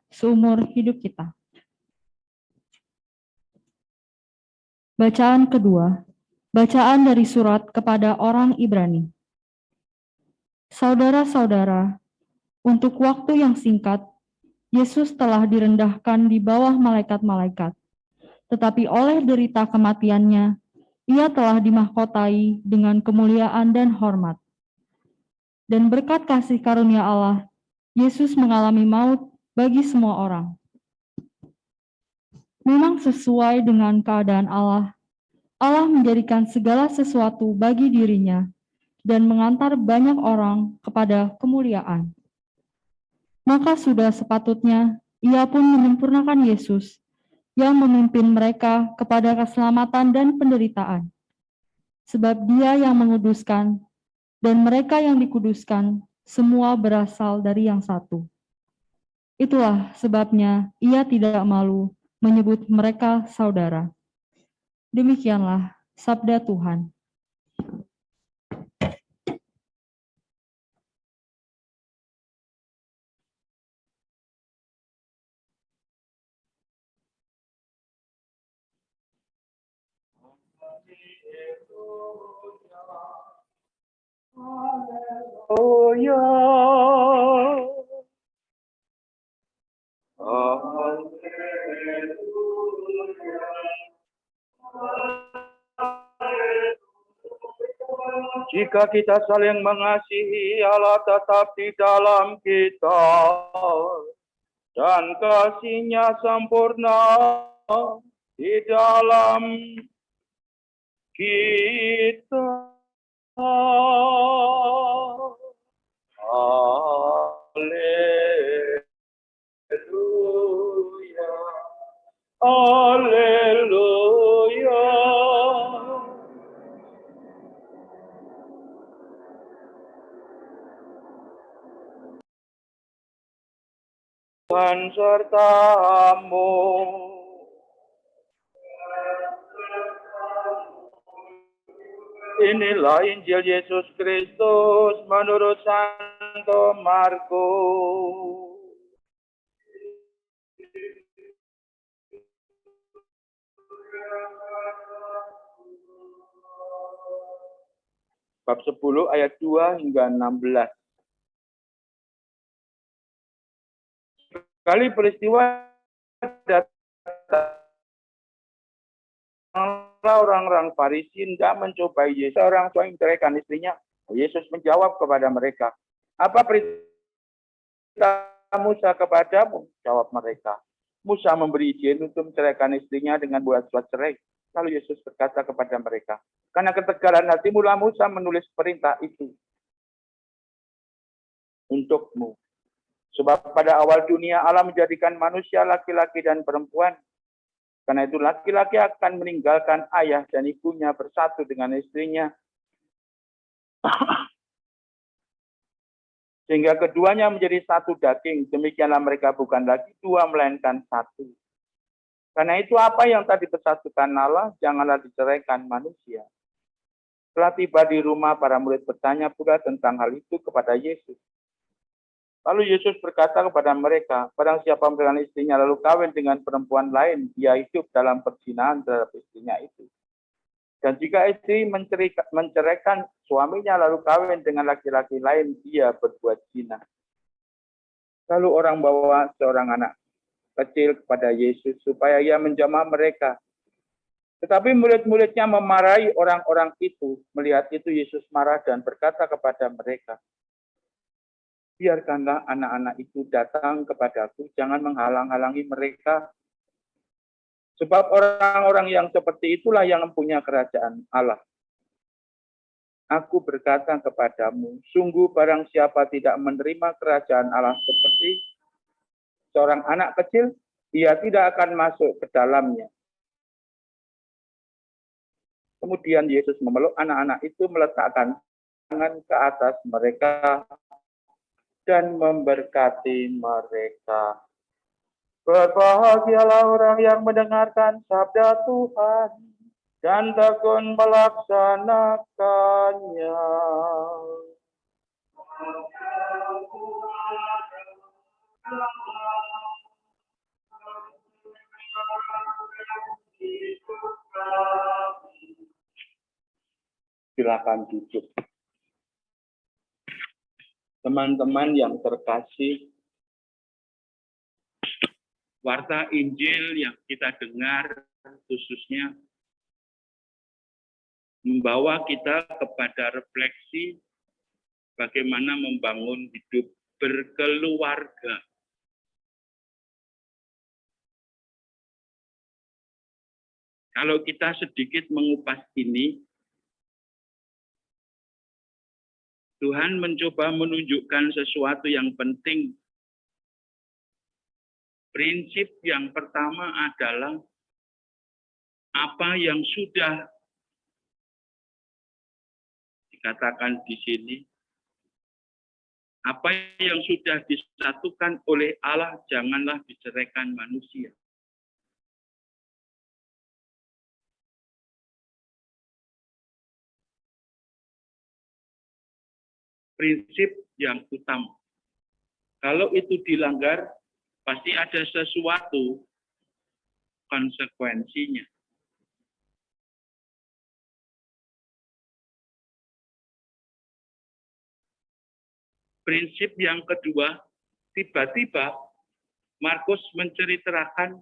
seumur hidup kita. Bacaan kedua, bacaan dari surat kepada orang Ibrani. Saudara-saudara, untuk waktu yang singkat, Yesus telah direndahkan di bawah malaikat-malaikat, tetapi oleh derita kematiannya, ia telah dimahkotai dengan kemuliaan dan hormat. Dan berkat kasih karunia Allah, Yesus mengalami maut bagi semua orang. Memang sesuai dengan keadaan Allah, Allah menjadikan segala sesuatu bagi dirinya dan mengantar banyak orang kepada kemuliaan. Maka sudah sepatutnya ia pun menyempurnakan Yesus yang memimpin mereka kepada keselamatan dan penderitaan. Sebab dia yang menguduskan dan mereka yang dikuduskan semua berasal dari yang satu. Itulah sebabnya ia tidak malu menyebut mereka saudara. Demikianlah sabda Tuhan. Haleluya. Jika kita saling mengasihi, Allah tetap di dalam kita dan kasih-Nya sempurna di dalam kita. Haleluya, haleluya. Tuhan sertamu. Inilah Injil Yesus Kristus menurut Santo Markus. Bab 10 ayat 2 hingga 16. Kali peristiwa datanglah orang-orang Farisi hendak mencobai Yesus. Seorang tua menceraikan istrinya. Yesus menjawab kepada mereka, apa perintah Musa kepadamu? Jawab mereka, Musa memberi izin untuk menceraikan istrinya dengan buat surat cerai. Lalu Yesus berkata kepada mereka, karena ketegaran hatimu lah Musa menulis perintah itu untukmu. Sebab pada awal dunia Allah menjadikan manusia laki-laki dan perempuan. Karena itu laki-laki akan meninggalkan ayah dan ibunya bersatu dengan istrinya. Sehingga keduanya menjadi satu daging. Demikianlah mereka bukan lagi dua melainkan satu. Karena itu apa yang tadi bersatukan Allah, janganlah diceraikan manusia. Setelah tiba di rumah, para murid bertanya pula tentang hal itu kepada Yesus. Lalu Yesus berkata kepada mereka, barang siapa dengan istrinya lalu kawin dengan perempuan lain, dia hidup dalam perzinahan terhadap istrinya itu. Dan jika istri menceraikan suaminya lalu kawin dengan laki-laki lain, dia berbuat zina. Lalu orang bawa seorang anak kecil kepada Yesus supaya ia menjamah mereka. Tetapi murid-muridnya memarahi orang-orang itu. Melihat itu Yesus marah dan berkata kepada mereka, biarkanlah anak-anak itu datang kepadaku, jangan menghalang-halangi mereka. Sebab orang-orang yang seperti itulah yang mempunyai kerajaan Allah. Aku berkata kepadamu, sungguh barang siapa tidak menerima kerajaan Allah seperti seorang anak kecil, dia tidak akan masuk ke dalamnya. Kemudian Yesus memeluk anak-anak itu, meletakkan tangan ke atas mereka, dan memberkati mereka. Berbahagialah orang yang mendengarkan sabda Tuhan dan tekun melaksanakannya. Silakan duduk. Teman-teman yang terkasih, warta Injil yang kita dengar khususnya membawa kita kepada refleksi bagaimana membangun hidup berkeluarga. Kalau kita sedikit mengupas ini, Tuhan mencoba menunjukkan sesuatu yang penting. Prinsip yang pertama adalah apa yang sudah dikatakan di sini, apa yang sudah disatukan oleh Allah janganlah diceraikan manusia. Prinsip yang utama. Kalau itu dilanggar, pasti ada sesuatu konsekuensinya. Prinsip yang kedua, tiba-tiba Markus menceritakan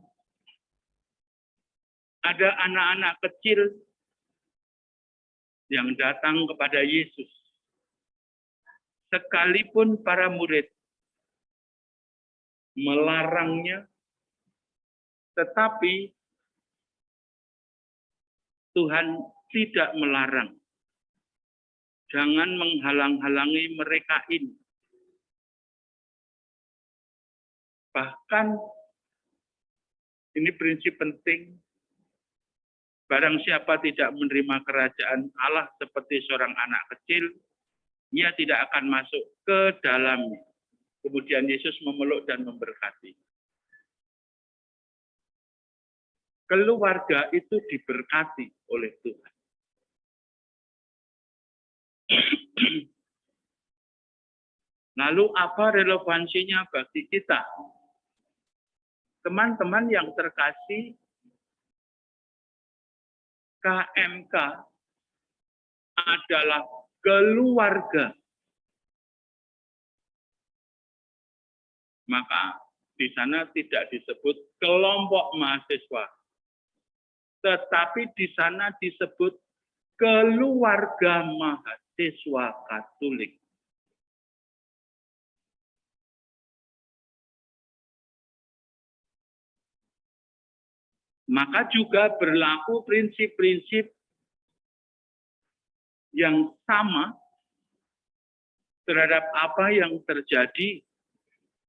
ada anak-anak kecil yang datang kepada Yesus. Sekalipun para murid melarangnya, tetapi Tuhan tidak melarang. Jangan menghalang-halangi mereka ini. Bahkan, ini prinsip penting, barang siapa tidak menerima kerajaan Allah seperti seorang anak kecil, ia tidak akan masuk ke dalamnya. Kemudian Yesus memeluk dan memberkati. Keluarga itu diberkati oleh Tuhan. Lalu apa relevansinya bagi kita? Teman-teman yang terkasih, KMK adalah keluarga. Maka di sana tidak disebut kelompok mahasiswa, tetapi di sana disebut keluarga mahasiswa Katolik. Maka juga berlaku prinsip-prinsip yang sama terhadap apa yang terjadi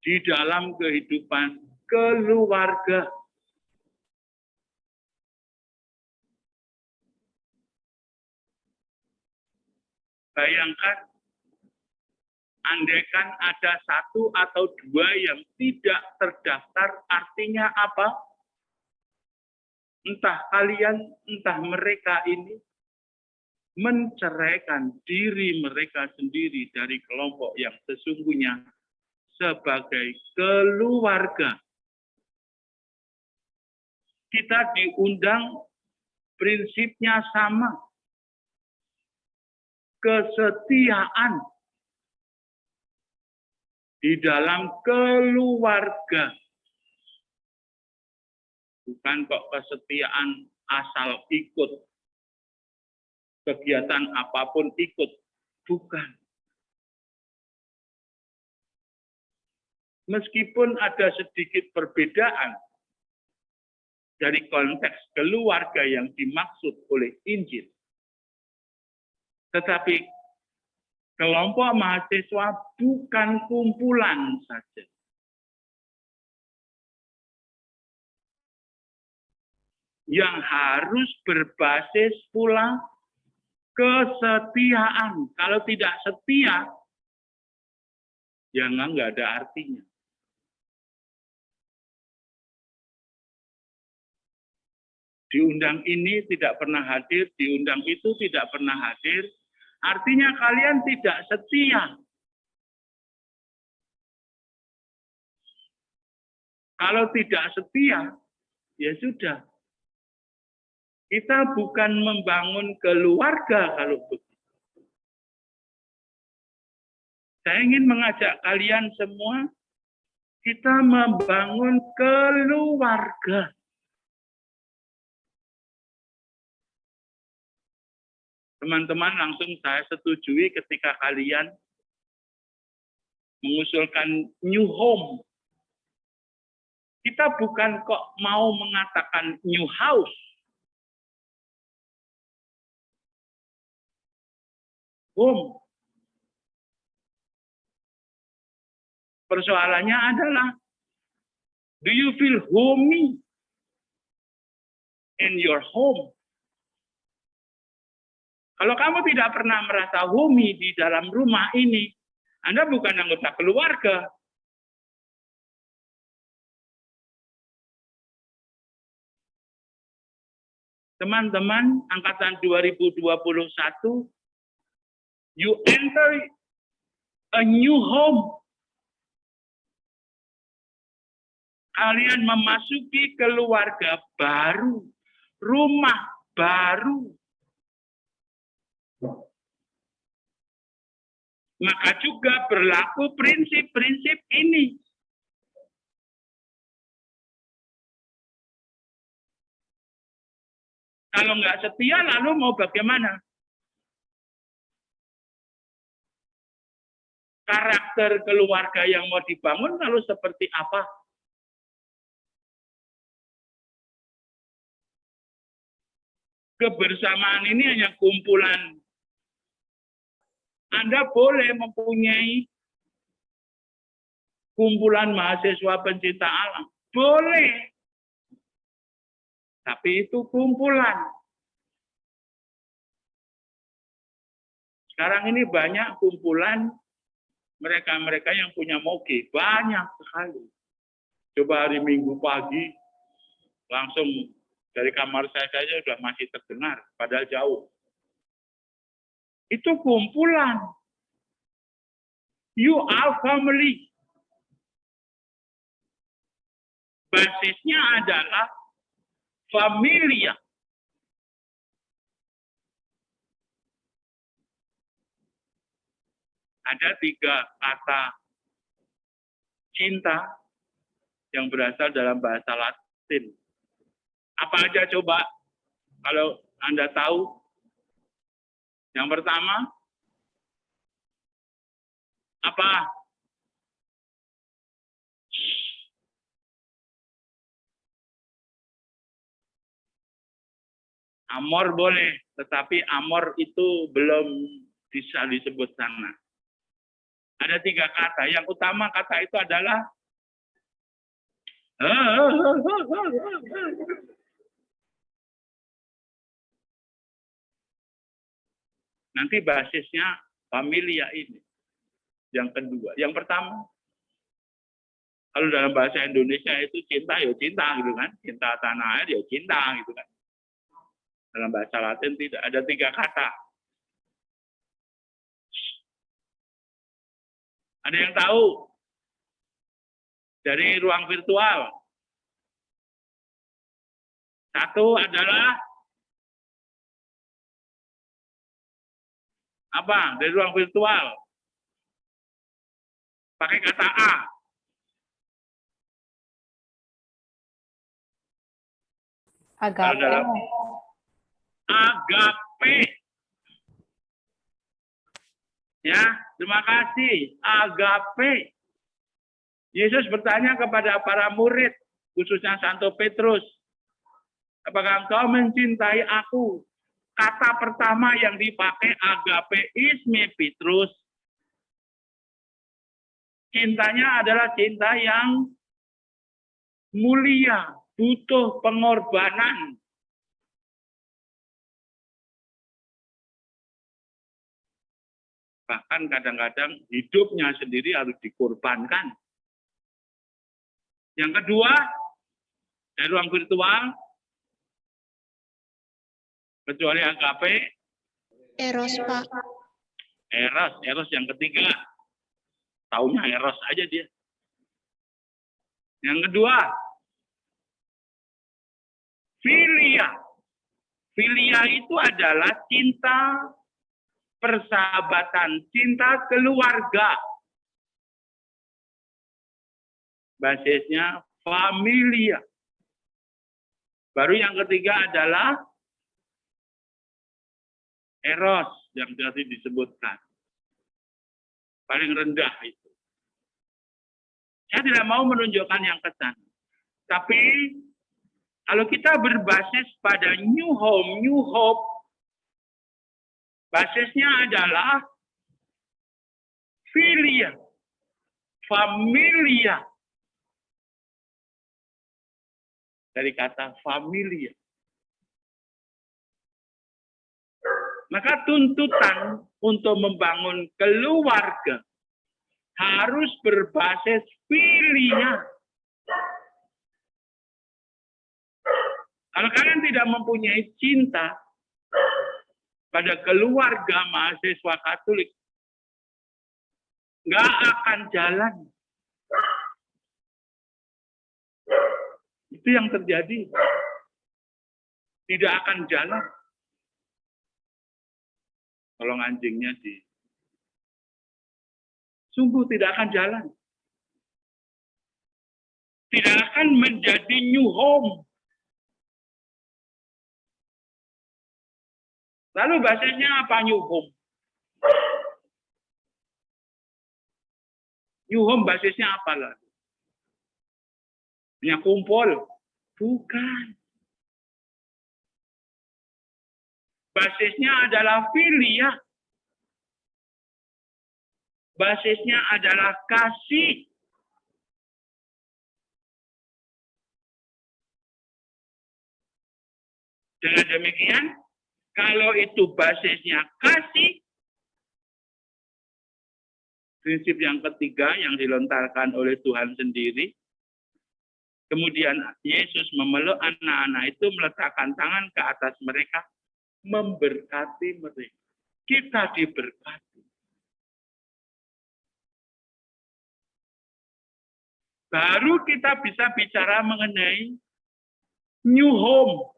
di dalam kehidupan keluarga. Bayangkan, andaikan ada satu atau dua yang tidak terdaftar, artinya apa? Entah kalian, entah mereka ini menceraikan diri mereka sendiri dari kelompok yang sesungguhnya sebagai keluarga. Kita diundang, prinsipnya sama. Kesetiaan di dalam keluarga. Bukan kok kesetiaan asal ikut. Kegiatan apapun ikut. Bukan. Meskipun ada sedikit perbedaan dari konteks keluarga yang dimaksud oleh Injil, tetapi kelompok mahasiswa bukan kumpulan saja. Yang harus berbasis pula kesetiaan. Kalau tidak setia, ya nggak ada artinya. Diundang ini tidak pernah hadir, diundang itu tidak pernah hadir. Artinya kalian tidak setia. Kalau tidak setia, ya sudah. Kita bukan membangun keluarga kalau begitu. Saya ingin mengajak kalian semua, kita membangun keluarga. Teman-teman, langsung saya setujui ketika kalian mengusulkan new home. Kita bukan kok mau mengatakan new house. Home. Persoalannya adalah, do you feel homey in your home? Kalau kamu tidak pernah merasa homey di dalam rumah ini, Anda bukan anggota keluarga. Teman-teman, angkatan 2021, you enter a new home. Kalian memasuki keluarga baru, rumah baru. Maka juga berlaku prinsip-prinsip ini. Kalau nggak setia, lalu mau bagaimana? Karakter keluarga yang mau dibangun lalu seperti apa? Kebersamaan ini hanya kumpulan. Anda boleh mempunyai kumpulan mahasiswa pencinta alam. Boleh. Tapi itu kumpulan. Sekarang ini banyak kumpulan mereka-mereka yang punya moge. Banyak sekali. Coba hari Minggu pagi, langsung dari kamar saya saja sudah masih terdengar, padahal jauh. Itu kumpulan. You are family. Basisnya adalah familia. Ada 3 kata cinta yang berasal dalam bahasa Latin. Apa aja coba kalau Anda tahu? Yang pertama, apa? Amor boleh, tetapi amor itu belum bisa disebut sana. Ada 3 kata. Yang utama kata itu adalah nanti basisnya familia ini. Yang kedua. Yang pertama, kalau dalam bahasa Indonesia itu cinta, ya cinta gitu kan. Cinta tanah air, ya cinta gitu kan. Dalam bahasa Latin tidak ada 3 kata. Ada yang tahu? Dari ruang virtual. Satu adalah apa? Dari ruang virtual. Pakai kata A. Agape. Agape. Ya, terima kasih. Agape. Yesus bertanya kepada para murid, khususnya Santo Petrus, apakah engkau mencintai aku? Kata pertama yang dipakai agape isme Petrus. Cintanya adalah cinta yang mulia, butuh pengorbanan. Bahkan kadang-kadang hidupnya sendiri harus dikorbankan. Yang kedua, dari ruang virtual, kecuali agape, Eros, Pak. Eros yang ketiga. Taunya Eros aja dia. Yang kedua, filia. Filia itu adalah cinta persahabatan, cinta keluarga. Basisnya familia. Baru yang ketiga adalah eros yang tadi disebutkan. Paling rendah itu. Saya tidak mau menunjukkan yang ke sana. Tapi kalau kita berbasis pada new hope, basisnya adalah filia, familia. Dari kata familia. Maka tuntutan untuk membangun keluarga harus berbasis filia. Kalau kalian tidak mempunyai cinta pada keluarga mahasiswa Katolik, nggak akan jalan. Itu yang terjadi. Tidak akan jalan. Tolong anjingnya di. Sungguh tidak akan jalan. Tidak akan menjadi new home. Lalu basisnya apa new home? New home basisnya apa lagi? Punya kumpul? Bukan. Basisnya adalah filia. Basisnya adalah kasih. Dengan demikian, kalau itu basisnya kasih, prinsip yang ketiga yang dilontarkan oleh Tuhan sendiri, kemudian Yesus memeluk anak-anak itu, meletakkan tangan ke atas mereka, memberkati mereka. Kita diberkati. Baru kita bisa bicara mengenai new home.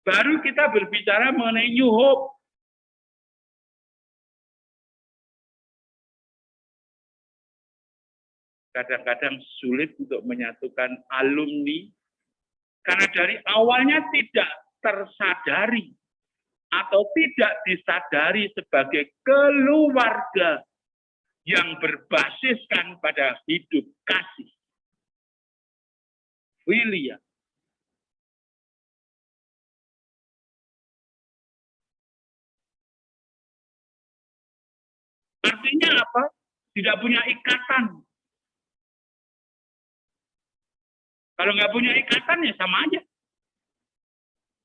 Baru kita berbicara mengenai new hope. Kadang-kadang sulit untuk menyatukan alumni karena dari awalnya tidak tersadari atau tidak disadari sebagai keluarga yang berbasiskan pada hidup kasih. Filia. Artinya apa? Tidak punya ikatan. Kalau nggak punya ikatan ya sama aja.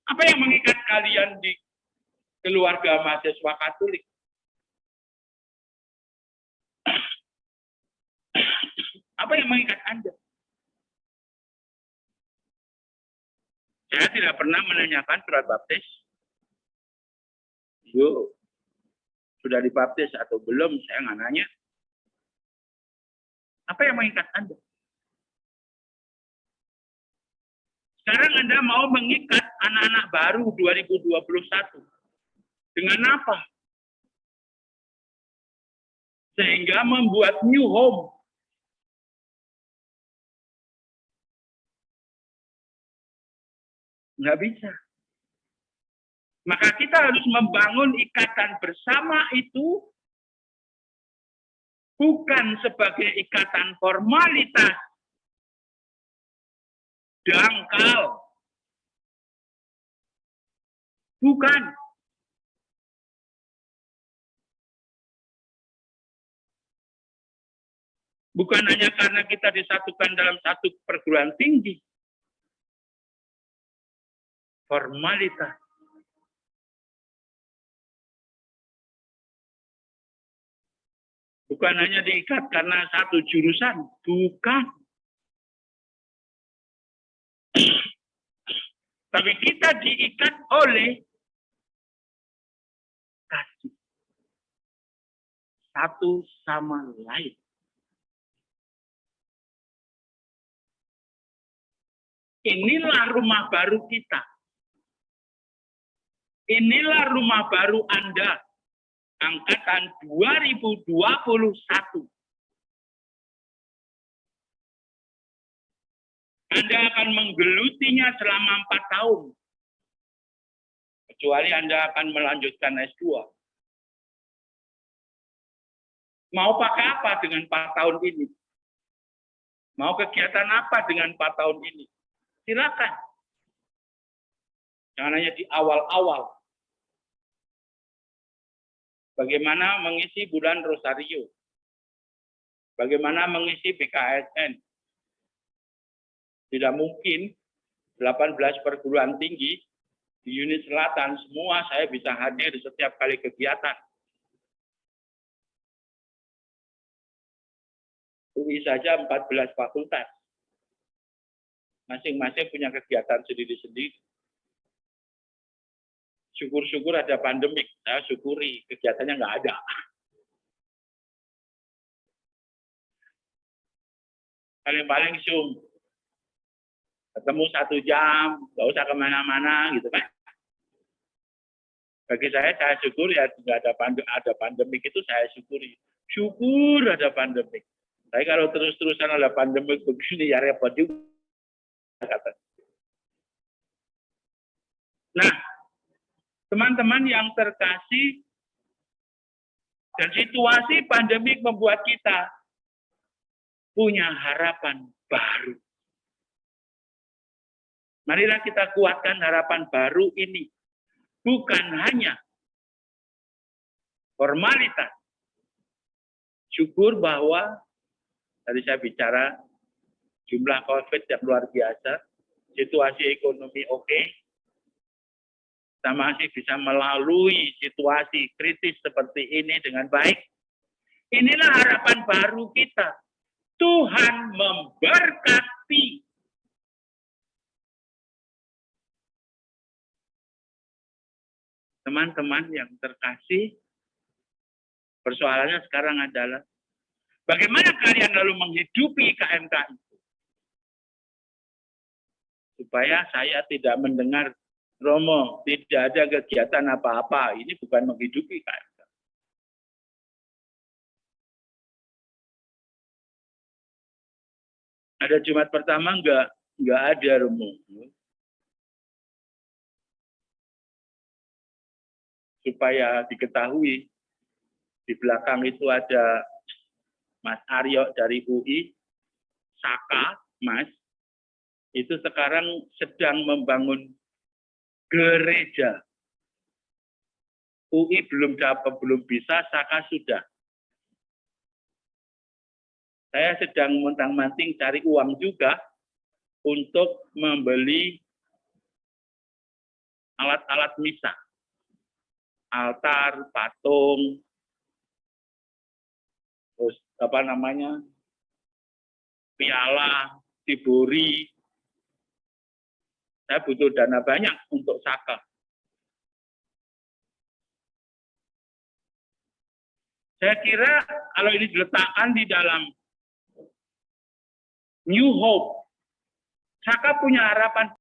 Apa yang mengikat kalian di keluarga mahasiswa Katolik? Apa yang mengikat Anda? Saya tidak pernah menanyakan surat baptis. Yuk, sudah dibaptis atau belum? Saya nggak nanya. Apa yang mengikat Anda? Sekarang Anda mau mengikat anak-anak baru 2021. Dengan apa? Sehingga membuat new home. Nggak bisa. Maka kita harus membangun ikatan bersama itu bukan sebagai ikatan formalitas, dangkal. Bukan. Bukan hanya karena kita disatukan dalam satu perguruan tinggi. Formalitas. Bukan hanya diikat karena satu jurusan. Bukan. Tapi kita diikat oleh kasih. Satu sama lain. Inilah rumah baru kita. Inilah rumah baru Anda. angkatan 2021. Anda akan menggelutinya selama 4 tahun. Kecuali Anda akan melanjutkan S2. Mau pakai apa dengan 4 tahun ini? Mau kegiatan apa dengan 4 tahun ini? Silakan. Jangan hanya di awal-awal. Bagaimana mengisi bulan Rosario? Bagaimana mengisi BKSN? Tidak mungkin 18 perguruan tinggi di unit selatan semua saya bisa hadir di setiap kali kegiatan. UI saja 14 fakultas. Masing-masing punya kegiatan sendiri-sendiri. Syukur-syukur ada pandemik. Saya syukuri kegiatannya nggak ada. Paling-paling Zoom. Ketemu 1 jam, nggak usah kemana-mana, gitu kan. Bagi saya syukur ya tidak ada pandemik itu saya syukuri. Syukur ada pandemik. Tapi kalau terus-terusan ada pandemik begini ya repot juga. Nah, teman-teman yang terkasih, dan situasi pandemik membuat kita punya harapan baru. Marilah kita kuatkan harapan baru ini. Bukan hanya formalitas. Syukur bahwa, tadi saya bicara, jumlah COVID yang luar biasa, situasi ekonomi oke, kita masih bisa melalui situasi kritis seperti ini dengan baik. Inilah harapan baru kita. Tuhan memberkati. Teman-teman yang terkasih, persoalannya sekarang adalah bagaimana kalian lalu menghidupi KMK itu? Supaya saya tidak mendengar, Romo, tidak ada kegiatan apa-apa. Ini bukan menghidupi KMK. Ada Jumat pertama enggak ada, Romo. Supaya diketahui, di belakang itu ada Mas Aryo dari UI, Saka, Mas, itu sekarang sedang membangun gereja. UI belum bisa, Saka sudah. Saya sedang montang-manting cari uang juga untuk membeli alat-alat misa. Altar, patung, terus piala, tiburi. Saya butuh dana banyak untuk Saka. Saya kira kalau ini diletakkan di dalam New Hope, Saka punya harapan